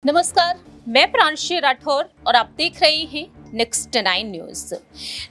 नमस्कार, मैं प्रांशी राठौर और आप देख रहे हैं नेक्स्ट 9 न्यूज।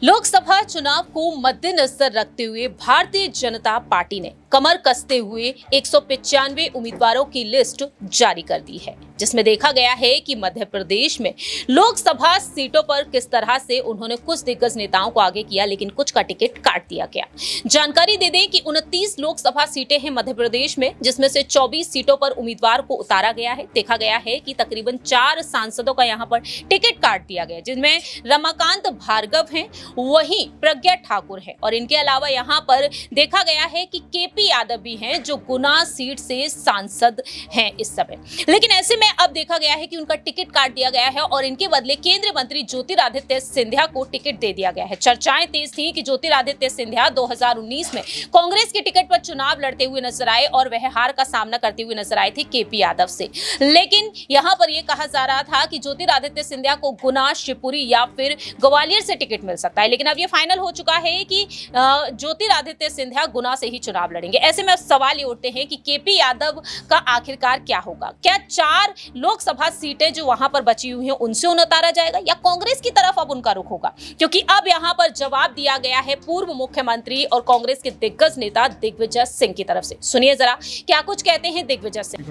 लोकसभा चुनाव को मद्देनजर रखते हुए भारतीय जनता पार्टी ने कमर कसते हुए 195 उम्मीदवारों की लिस्ट जारी कर दी है, जिसमें देखा गया है कि मध्य प्रदेश में लोकसभा सीटों पर किस तरह से उन्होंने कुछ दिग्गज नेताओं को आगे किया, लेकिन कुछ का टिकट काट दिया गया। जानकारी दे दें कि 29 लोकसभा सीटें हैं मध्य प्रदेश में, जिसमें से 24 सीटों पर उम्मीदवार को उतारा गया है। देखा गया है कि तकरीबन 4 सांसदों का यहाँ पर टिकट काट दिया गया, जिनमें रमाकांत भार्गव हैं, वहीं प्रज्ञा ठाकुर है और इनके अलावा यहाँ पर देखा गया है कि केपी यादव भी हैं, जो गुना सीट से सांसद हैं इस समय। लेकिन ऐसे में अब देखा गया है कि उनका टिकट काट दिया गया है और इनके बदले केंद्रीय मंत्री ज्योतिरादित्य सिंधिया को टिकट दे दिया गया है। चर्चाएं तेज थी कि ज्योतिरादित्य सिंधिया 2019 में कांग्रेस के टिकट पर चुनाव लड़ते हुए नजर आए और वह हार का सामना करते हुए नजर आए थे केपी यादव से। लेकिन यहां पर यह कहा जा रहा था कि ज्योतिरादित्य सिंधिया को गुना, शिवपुरी या फिर ग्वालियर से टिकट मिल सकता है, लेकिन अब यह फाइनल हो चुका है कि ज्योतिरादित्य सिंधिया गुना से ही चुनाव लड़ेंगे। ऐसे में सवाल ये उठते हैं कि केपी यादव का आखिरकार क्या होगा? क्या 4 लोकसभा सीटें जो वहां पर बची हुई हैं उनसे उन्हें उतारा जाएगा या कांग्रेस की तरफ अब उनका रुख होगा? क्योंकि अब यहां पर जवाब दिया गया है पूर्व मुख्यमंत्री और कांग्रेस के दिग्गज नेता दिग्विजय सिंह की तरफ से। सुनिए जरा क्या कुछ कहते हैं दिग्विजय सिंह।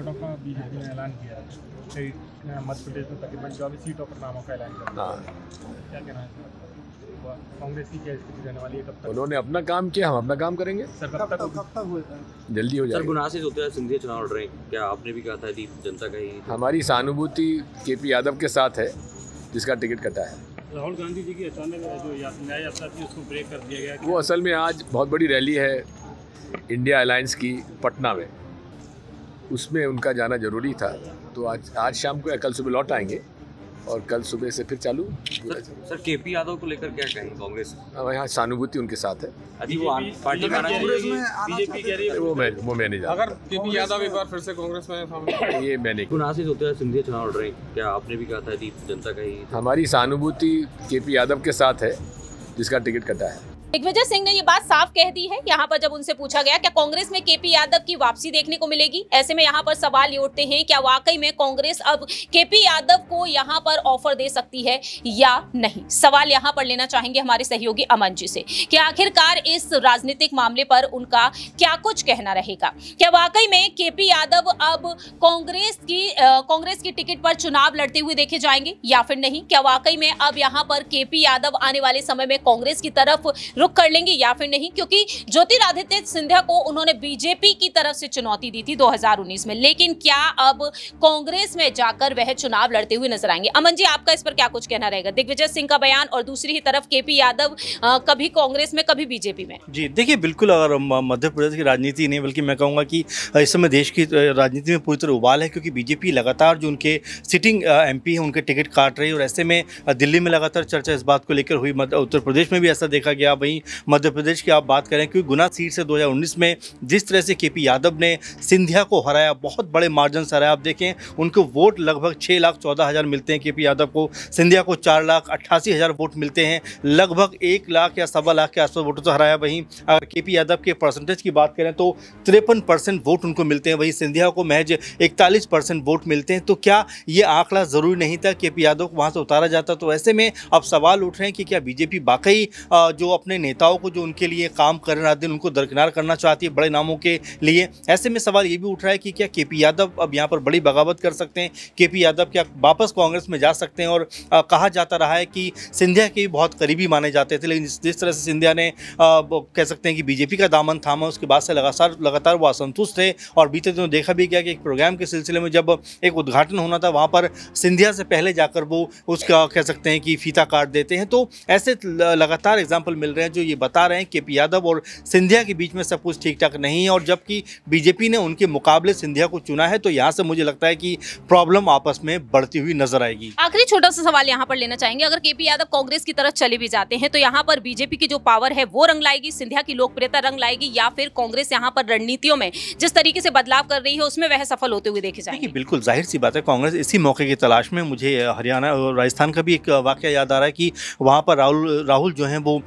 मध्य प्रदेश में तकरीबन 24 सीटों पर नामों का ऐलान किया। क्या कहना है कांग्रेस की क्या स्थिति रहने वाली है? कब तक उन्होंने अपना काम किया, हम अपना काम करेंगे। सर कब तक होगा? जल्दी हो जाएगा। सर गुना से ज्योतिरादित्य सिंधिया चुनाव लड़ रहे हैं, क्या आपने भी कहा था कि जनता का ही? हमारी सहानुभूति केपी यादव के साथ है, जिसका टिकट कटा है। राहुल गांधी जी की अचानक जो न्याय यात्रा थी उसको ब्रेक कर दिया गया। वो असल में आज बहुत बड़ी रैली है इंडिया अलायंस की पटना में, उसमें उनका जाना जरूरी था, तो आज शाम को या कल सुबह लौट आएंगे और कल सुबह से फिर चालू। सर केपी यादव को लेकर क्या कहेंगे कांग्रेस? यहाँ सहानुभूति उनके साथ है। अभी वो पार्टी में बीजेपी कह रही है वो मैं नहीं जानता। अगर केपी यादव एक बार फिर से कांग्रेस में ये मैं नहीं। गुना से ज्योतिरादित्य सिंधिया चुनाव लड़ रहे हैं, क्या आपने भी कहा था कि जनता का ही? हमारी सहानुभूति केपी यादव के साथ है, जिसका टिकट कटा है। दिग्विजय सिंह ने ये बात साफ कह दी है यहाँ पर जब उनसे पूछा गया क्या कांग्रेस में केपी यादव की वापसी देखने को मिलेगी। ऐसे में यहाँ पर सवाल ये उठते हैं क्या वाकई में कांग्रेस अब केपी यादव को यहाँ पर ऑफर दे सकती है या नहीं। सवाल यहाँ पर लेना चाहेंगे हमारे सहयोगी अमन जी से कि आखिरकार इस राजनीतिक मामले पर उनका क्या कुछ कहना रहेगा। क्या वाकई में केपी यादव अब कांग्रेस की टिकट पर चुनाव लड़ते हुए देखे जाएंगे या फिर नहीं? क्या वाकई में अब यहाँ पर केपी यादव आने वाले समय में कांग्रेस की तरफ रुख कर लेंगे या फिर नहीं? क्योंकि ज्योतिरादित्य सिंधिया को उन्होंने बीजेपी की तरफ से चुनौती दी थी 2019 में, लेकिन क्या अब कांग्रेस में जाकर वह चुनाव लड़ते हुए नजर आएंगे? अमन जी, आपका इस पर क्या कुछ कहना रहेगा? दिग्विजय सिंह का बयान और दूसरी ही तरफ केपी यादव कभी कांग्रेस में कभी बीजेपी में। जी देखिए, बिल्कुल अगर मध्य प्रदेश की राजनीति नहीं बल्कि मैं कहूँगा कि इस समय देश की राजनीति में पूरी तरह उबाल है, क्योंकि बीजेपी लगातार जो उनके सिटिंग एमपी हैं उनके टिकट काट रही है और ऐसे में दिल्ली में लगातार चर्चा इस बात को लेकर हुई। उत्तर प्रदेश में भी ऐसा देखा गया। वहीं मध्य प्रदेश की आप बात करें, क्योंकि गुना सीट से 2019 में जिस तरह से केपी यादव ने सिंधिया को हराया, बहुत बड़े मार्जिन से हराया। आप देखें उनको वोट लगभग 6,14,000 मिलते हैं केपी यादव को, सिंधिया को 4,88,000 वोट मिलते हैं, लगभग 1 लाख या 1.25 लाख के आसपास वोटों से हराया। वहीं अगर केपी यादव के परसेंटेज की बात करें तो 53% वोट उनको मिलते हैं, वहीं सिंधिया को महज 41% वोट मिलते हैं। तो क्या ये आंकड़ा जरूरी नहीं था केपी यादव को वहाँ से उतारा जाता? तो ऐसे में अब सवाल उठ रहे हैं कि क्या बीजेपी वाकई जो अपने नेताओं को जो उनके लिए काम कर रहे दिन उनको दरकिनार करना चाहती है बड़े नामों के लिए? ऐसे में सवाल ये भी उठ रहा है कि क्या केपी यादव अब यहाँ पर बड़ी बगावत कर सकते हैं? केपी यादव क्या वापस कांग्रेस में जा सकते हैं? और कहा जाता रहा है कि सिंधिया के बहुत करीबी माने जाते थे, लेकिन जिस तरह से सिंधिया ने कह सकते हैं कि बीजेपी का दामन थामा, उसके बाद से लगातार वो असंतुष्ट थे। और बीते दिनों देखा भी गया कि एक प्रोग्राम के सिलसिले में जब एक उद्घाटन होना था, वहाँ पर सिंधिया से पहले जाकर वो उसका कह सकते हैं कि फीता काट देते हैं। तो ऐसे लगातार एग्जाम्पल मिल रहे हैं जो ये बता रहे हैं केपी यादव और सिंधिया के बीच में सब कुछ ठीक ठाक नहीं है। और जबकि बीजेपी ने उनके मुकाबले सिंधिया को चुना है, तो यहाँ से मुझे लगता है कि प्रॉब्लम आपस में बढ़ती हुई नजर आएगी। आखिरी छोटा सा सवाल यहाँ पर लेना चाहेंगे, अगर केपी यादव कांग्रेस की तरफ चले भी जाते हैं तो यहाँ पर बीजेपी की जो पावर है वो रंग लाएगी, सिंधिया की लोकप्रियता रंग लाएगी, या फिर कांग्रेस यहाँ पर रणनीतियों में जिस तरीके से बदलाव कर रही है उसमें वह सफल होते हुए देखे जाएंगे? बिल्कुल जाहिर सी बात है, कांग्रेस इसी मौके की तलाश में। मुझे हरियाणा और राजस्थान का भी एक वाकया याद आ रहा है कि वहाँ पर राहुल जो है वो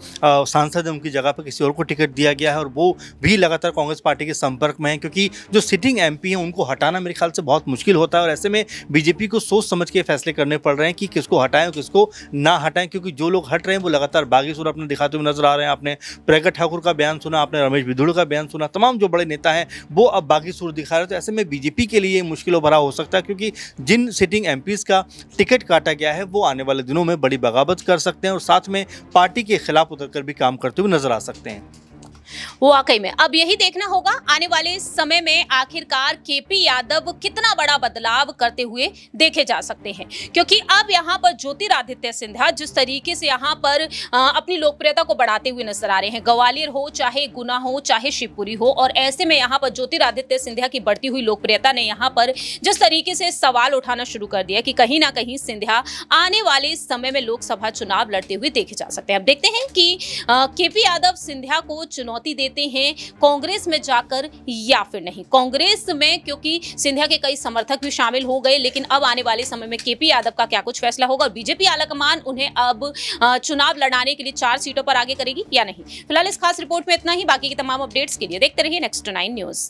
सांसद है उनकी जगह पर किसी और को टिकट दिया गया है और वो भी लगातार कांग्रेस पार्टी के संपर्क में है, क्योंकि जो सिटिंग एमपी हैं उनको हटाना मेरे ख्याल से बहुत मुश्किल होता है और ऐसे में बीजेपी को सोच समझ के फैसले करने पड़ रहे हैं कि किसको हटाएं और किसको ना हटाएं, क्योंकि जो लोग हट रहे हैं वो लगातार बागी सुर अपने दिखाते हुए नजर आ रहे हैं। आपने प्रज्ञा ठाकुर का बयान सुना, आपने रमेश बिधूड़ का बयान सुना, तमाम जो बड़े नेता हैं वो अब बागी सुर दिखा रहे हैं। तो ऐसे में बीजेपी के लिए मुश्किलों भरा हो सकता है, क्योंकि जिन सिटिंग एमपीज का टिकट काटा गया है वो आने वाले दिनों में बड़ी बगावत कर सकते हैं और साथ में पार्टी के खिलाफ उतरकर भी काम करते हुए नजर आ सकते हैं। वाकई में अब यही देखना होगा आने वाले समय में आखिरकार केपी यादव कितना बड़ा बदलाव करते हुए देखे जा सकते हैं, क्योंकि अब यहां पर ज्योतिरादित्य सिंधिया जिस तरीके से यहां पर अपनी लोकप्रियता को बढ़ाते हुए नजर आ रहे हैं, ग्वालियर हो चाहे गुना हो चाहे शिवपुरी हो, और ऐसे में यहां पर ज्योतिरादित्य सिंधिया की बढ़ती हुई लोकप्रियता ने यहां पर जिस तरीके से सवाल उठाना शुरू कर दिया कि कहीं ना कहीं सिंधिया आने वाले समय में लोकसभा चुनाव लड़ते हुए देखे जा सकते हैं। अब देखते हैं कि केपी यादव सिंधिया को चुनौती देते हैं कांग्रेस में जाकर या फिर नहीं। कांग्रेस में क्योंकि सिंधिया के कई समर्थक भी शामिल हो गए, लेकिन अब आने वाले समय में केपी यादव का क्या कुछ फैसला होगा और बीजेपी आलाकमान उन्हें अब चुनाव लड़ाने के लिए 4 सीटों पर आगे करेगी या नहीं। फिलहाल इस खास रिपोर्ट में इतना ही। बाकी की तमाम अपडेट्स के लिए देखते रहिए नेक्स्ट 9 न्यूज।